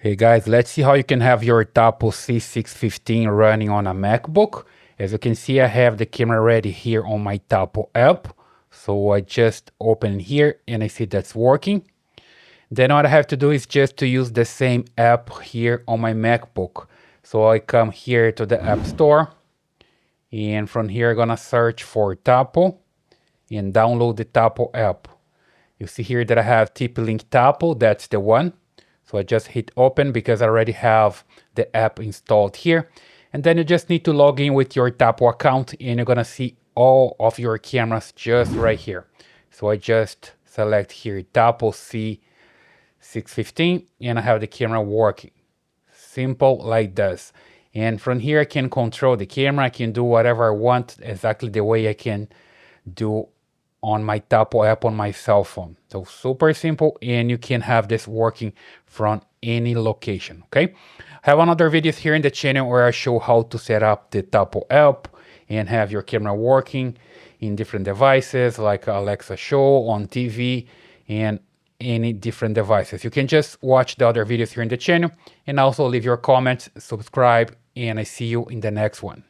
Hey guys, let's see how you can have your Tapo C615 running on a MacBook. As you can see, I have the camera ready here on my Tapo app. So I just open here and I see that's working. Then what I have to do is just to use the same app here on my MacBook. So I come here to the App Store, and from here I'm gonna search for Tapo and download the Tapo app. You see here that I have TP-Link Tapo, that's the one. So I just hit open because I already have the app installed here. And then you just need to log in with your Tapo account and you're gonna see all of your cameras just right here. So I just select here Tapo C615 and I have the camera working. Simple like this. And from here I can control the camera, I can do whatever I want exactly the way I can do on my Tapo app on my cell phone. So super simple, and you can have this working from any location, okay? I have another videos here in the channel where I show how to set up the Tapo app and have your camera working in different devices like Alexa Show, on TV, and any different devices. You can just watch the other videos here in the channel and also leave your comments, subscribe, and I see you in the next one.